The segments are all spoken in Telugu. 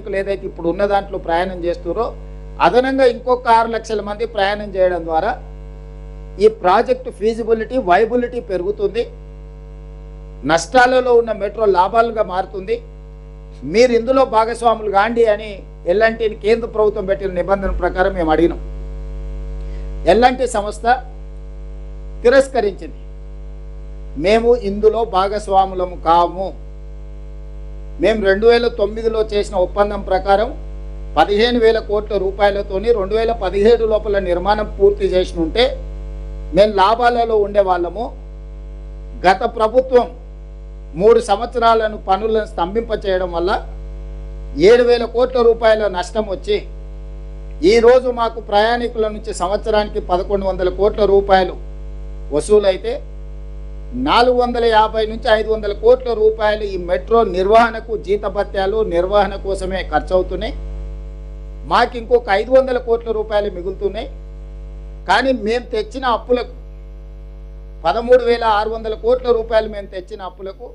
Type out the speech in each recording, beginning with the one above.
ప్రయాణికులు ఏదైతే ఇప్పుడు ఉన్న దాంట్లో ప్రయాణం చేస్తున్నారో అదనంగా ఇంకొక 6 లక్షల మంది ప్రయాణం చేయడం ద్వారా ఈ ప్రాజెక్టు ఫీజిబిలిటీ వైబిలిటీ పెరుగుతుంది, నష్టాలలో ఉన్న మెట్రో లాభాలుగా మారుతుంది. మీరు ఇందులో భాగస్వాములు కాండి అని ఎల్ఎన్టీని కేంద్ర ప్రభుత్వం పెట్టిన నిబంధన ప్రకారం మేము అడిగినాం. ఎల్ఎన్టీ సంస్థ తిరస్కరించింది. మేము ఇందులో భాగస్వాములము కాము. మేము 2009లో చేసిన ఒప్పందం ప్రకారం 15,000 కోట్ల రూపాయలతోని 2017 లోపల నిర్మాణం పూర్తి చేసి ఉంటే మేము లాభాలలో ఉండేవాళ్ళము. గత ప్రభుత్వం 3 సంవత్సరాలను పనులను స్తంభింపచేయడం వల్ల 7,000 కోట్ల రూపాయల నష్టం వచ్చి ఈరోజు మాకు ప్రయాణికుల నుంచి సంవత్సరానికి 1,100 కోట్ల రూపాయలు వసూలైతే 450 నుంచి 500 కోట్ల రూపాయలు ఈ మెట్రో నిర్వహణకు జీతభత్యాలు నిర్వహణ కోసమే ఖర్చు అవుతున్నాయి. మాకు ఇంకొక 500 కోట్ల రూపాయలు మిగులుతున్నాయి. కానీ మేము తెచ్చిన అప్పులకు 13,600 కోట్ల రూపాయలు మేము తెచ్చిన అప్పులకు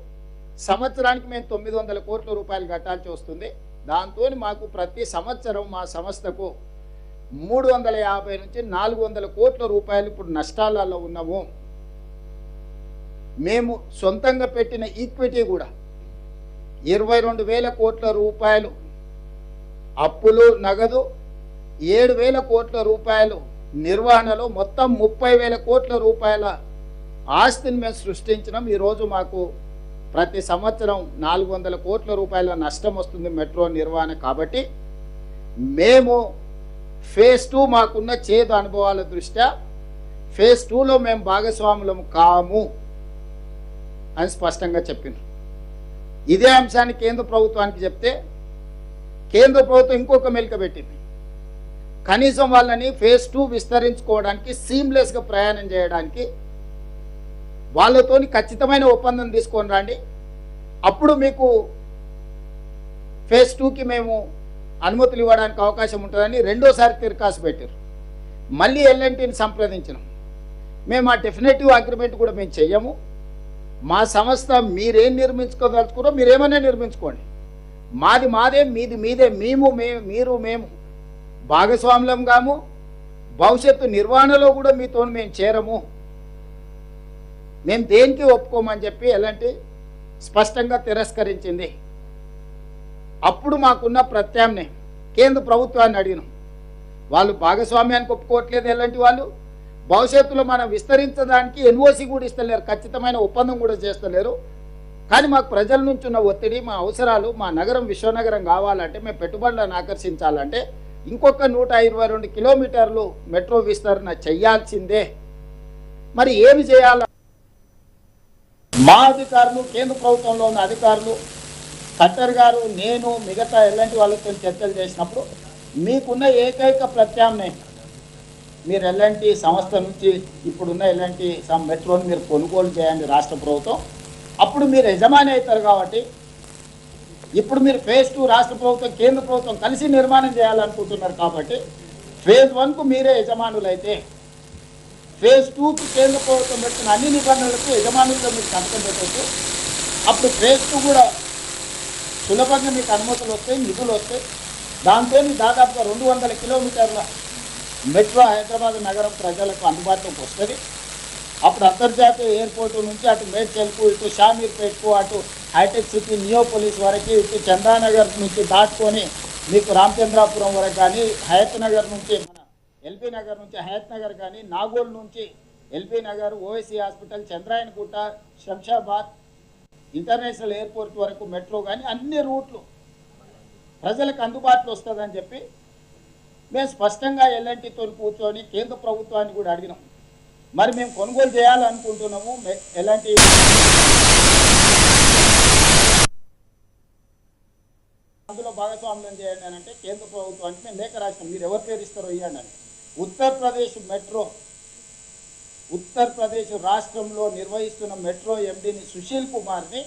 సంవత్సరానికి మేము 900 కోట్ల రూపాయలు కట్టాల్సి వస్తుంది. దాంతో మాకు ప్రతి సంవత్సరం మా సంస్థకు 350 నుంచి 400 కోట్ల రూపాయలు ఇప్పుడు నష్టాలలో ఉన్నాము. మేము సొంతంగా పెట్టిన ఈక్విటీ కూడా 22,000 కోట్ల రూపాయలు అప్పులు నగదు, 7,000 కోట్ల రూపాయలు నిర్వహణలో మొత్తం 30,000 కోట్ల రూపాయల ఆస్తిని మేము సృష్టించినాం. ఈరోజు మాకు ప్రతి సంవత్సరం 400 కోట్ల రూపాయల నష్టం వస్తుంది మెట్రో నిర్వహణ. కాబట్టి మేము ఫేజ్ 2 మాకున్న చేదు అనుభవాల దృష్ట్యా ఫేజ్ 2లో మేము భాగస్వాములం కాము అని స్పష్టంగా చెప్పిండ్రు. ఇదే అంశాన్ని కేంద్ర ప్రభుత్వానికి చెప్తే కేంద్ర ప్రభుత్వం ఇంకొక మెలిక పెట్టింది. కనీసం వాళ్ళని ఫేజ్ 2 విస్తరించుకోవడానికి సీమ్లెస్గా ప్రయాణం చేయడానికి వాళ్ళతోని ఖచ్చితమైన ఒప్పందం తీసుకొని రండి, అప్పుడు మీకు ఫేజ్ 2కి మేము అనుమతులు ఇవ్వడానికి అవకాశం ఉంటుందని రెండోసారి తిరకాసు పెట్టారు. మళ్ళీ ఎల్ఎన్టీని సంప్రదించినాం. మేము ఆ డెఫినెటివ్ అగ్రిమెంట్ కూడా మేము చెయ్యము. మా సంస్థ మీరేం నిర్మించుకోదలుచుకున్నారో మీరేమైనా నిర్మించుకోండి, మాది మాదే, మీది మీదే, మీరు మేము భాగస్వాములం కాము, భవిష్యత్తు నిర్వహణలో కూడా మీతో మేము చేరము, మేము దేనికి ఒప్పుకోమని చెప్పి ఎలాంటి స్పష్టంగా తిరస్కరించింది. అప్పుడు మాకున్న ప్రత్యామ్నాయం కేంద్ర ప్రభుత్వాన్ని అడిగినాం. వాళ్ళు భాగస్వామ్యానికి ఒప్పుకోవట్లేదు. ఎలాంటి వాళ్ళు భవిష్యత్తులో మనం విస్తరించడానికి ఎన్ఓసి కూడా ఇస్తలేరు, ఖచ్చితమైన ఒప్పందం కూడా చేస్తలేరు. కానీ మాకు ప్రజల నుంచి ఉన్న ఒత్తిడి, మా అవసరాలు, మా నగరం విశ్వనగరం కావాలంటే, మేము పెట్టుబడులను ఆకర్షించాలంటే ఇంకొక 122 కిలోమీటర్లు మెట్రో విస్తరణ చెయ్యాల్సిందే. మరి ఏమి చేయాలి? మా అధికారులు, కేంద్ర ప్రభుత్వంలో ఉన్న అధికారులు, ఖట్టర్ గారు, నేను, మిగతా ఎలాంటి వాళ్ళతో చర్చలు చేసినప్పుడు మీకున్న ఏకైక ప్రత్యామ్నాయం మీరు ఎలాంటి సంస్థ నుంచి ఇప్పుడున్న ఎలాంటి మెట్రోని మీరు కొనుగోలు చేయండి రాష్ట్ర ప్రభుత్వం, అప్పుడు మీరు యజమాని అవుతారు. కాబట్టి ఇప్పుడు మీరు ఫేజ్ 2 రాష్ట్ర ప్రభుత్వం కేంద్ర ప్రభుత్వం కలిసి నిర్మాణం చేయాలనుకుంటున్నారు. కాబట్టి ఫేజ్ 1కు మీరే యజమానులు అయితే ఫేజ్ 2కి కేంద్ర ప్రభుత్వం పెట్టిన అన్ని నిబంధనలకు యజమానులుగా మీరు సంతకం పెట్టవచ్చు. అప్పుడు ఫేజ్ 2 కూడా సులభంగా మీకు అనుమతులు వస్తాయి, నిధులు వస్తాయి. దాంతో దాదాపుగా 200 కిలోమీటర్ల మెట్రో హైదరాబాద్ నగరం ప్రజలకు అందుబాటులోకి వస్తుంది. అప్పుడు అంతర్జాతీయ ఎయిర్పోర్టు నుంచి అటు మేడ్చల్కు, ఇటు షామీర్పేట్కు, అటు హైటెక్ సిటీ నియోపోలిస్ వరకు, ఇటు చందానగర్ నుంచి దాటుకొని మీకు రామచంద్రాపురం వరకు కానీ, హయత్ నగర్ నుంచి మన ఎల్బీ నగర్ నుంచి హయత్ నగర్ కానీ, నాగోల్ నుంచి LB Nagar, OSC hospital, Chandrayangutta, Shamshabad international airport వరకు మెట్రో కానీ అన్ని రూట్లు ప్రజలకు అందుబాటులో వస్తుందని చెప్పి మేము స్పష్టంగా ఎల్ఎన్టీతో కూర్చొని కేంద్ర ప్రభుత్వాన్ని కూడా అడిగినాం. మరి మేము కొనుగోలు చేయాలనుకుంటున్నాము, ఎలాంటి అందులో భాగస్వామ్యం చేయండి అని అంటే కేంద్ర ప్రభుత్వానికి మేము లేఖ రాసినాం. మీరు ఎవరి పేరు ఇస్తారో ఇవ్వండి అని. ఉత్తరప్రదేశ్ మెట్రో, ఉత్తరప్రదేశ్ రాష్ట్రంలో నిర్వహిస్తున్న మెట్రో ఎండీని సుశీల్ కుమార్ని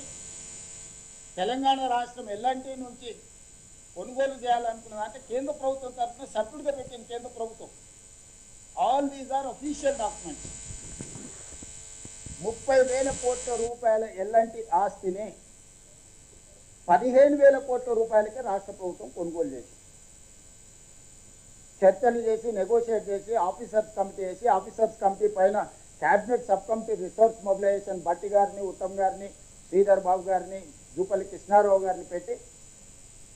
తెలంగాణ రాష్ట్రం ఎల్ఎన్టీ నుంచి కొనుగోలు చేయాలనుకున్నది అంటే కేంద్ర ప్రభుత్వం తరఫున సర్టిఫికేట్ పెట్టింది కేంద్ర ప్రభుత్వం. All these are official documents. 30,000 కోట్ల రూపాయల ఎల్ఎన్టీ ఆస్తిని 15,000 కోట్ల రూపాయలకే రాష్ట్ర ప్రభుత్వం కొనుగోలు చేసింది. చర్చలు చేసి నెగోషియేట్ చేసి ఆఫీసర్స్ కమిటీ వేసి ఆఫీసర్స్ కమిటీ పైన cabinet sub committee resource mobilisation Bhatti గారిని, ఉత్తమ్ గారిని, శ్రీధర్ బాబు గారిని, జూపల్లి కృష్ణారావు గారిని పెట్టి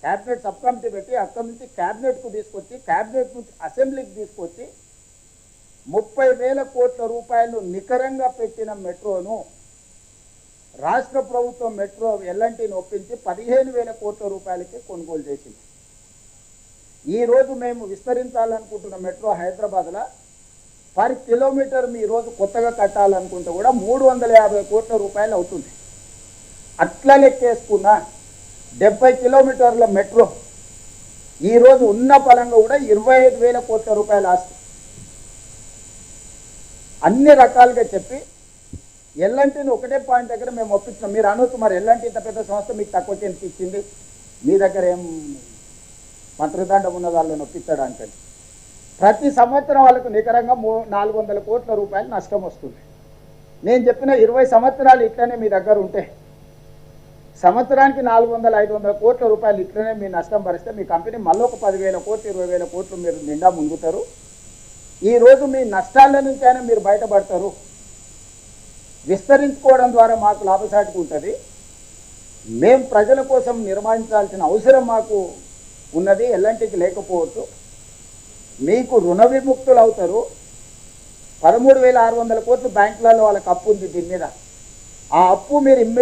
క్యాబినెట్ సబ్ కమిటీ పెట్టి అక్కడి నుంచి క్యాబినెట్కు తీసుకొచ్చి క్యాబినెట్ నుంచి అసెంబ్లీకి తీసుకొచ్చి 30,000 కోట్ల రూపాయలు నికరంగా పెట్టిన మెట్రోను రాష్ట్ర ప్రభుత్వం మెట్రో ఎల్ఎన్టీని ఒప్పించి 15,000 కోట్ల రూపాయలకి కొనుగోలు చేసింది. ఈరోజు మేము విస్తరించాలనుకుంటున్న మెట్రో హైదరాబాద్లో పర్ కిలోమీటర్ మీ రోజు కొత్తగా కట్టాలనుకుంటే కూడా 350 కోట్ల రూపాయలు అవుతుంది. అట్లా లెక్కేసుకున్న 70 కిలోమీటర్ల మెట్రో ఈరోజు ఉన్న పరంగా కూడా 25,000 కోట్ల రూపాయలు ఆస్తి. అన్ని రకాలుగా చెప్పి ఎల్ఎన్టీని ఒకటే పాయింట్ దగ్గర మేము ఒప్పించినాం. మీరు అనొచ్చు, మరి ఎల్ఎన్టీ ఇంత పెద్ద సంస్థ మీకు తక్కువ చేతికి ఇచ్చింది, మీ దగ్గర ఏం మంత్రిదండం ఉన్న వాళ్ళని ఒప్పించడానికి. ప్రతి సంవత్సరం వాళ్ళకు నికరంగా 400 కోట్ల రూపాయలు నష్టం వస్తుంది. నేను చెప్పిన 20 సంవత్సరాలు ఇట్లనే మీ దగ్గర ఉంటే సంవత్సరానికి 400-500 కోట్ల రూపాయలు ఇట్లనే మీ నష్టం భరిస్తే మీ కంపెనీ మళ్ళీ ఒక 10,000 కోట్లు 20,000 కోట్లు మీరు నిండా ముందుతారు. ఈరోజు మీ నష్టాల నుంచైనా మీరు బయటపడతారు. విస్తరించుకోవడం ద్వారా మాకు లాభసాటిగా ఉంటుంది. మేము ప్రజల కోసం నిర్వహించాల్సిన అవసరం మాకు ఉన్నది, ఎల్ఎన్టీకి లేకపోవచ్చు. మీకు రుణ విముక్తులు అవుతారు. 13,600 కోట్లు బ్యాంకులలో వాళ్ళకి అప్పు ఉంది. దీని మీద ఆ అప్పు మీరు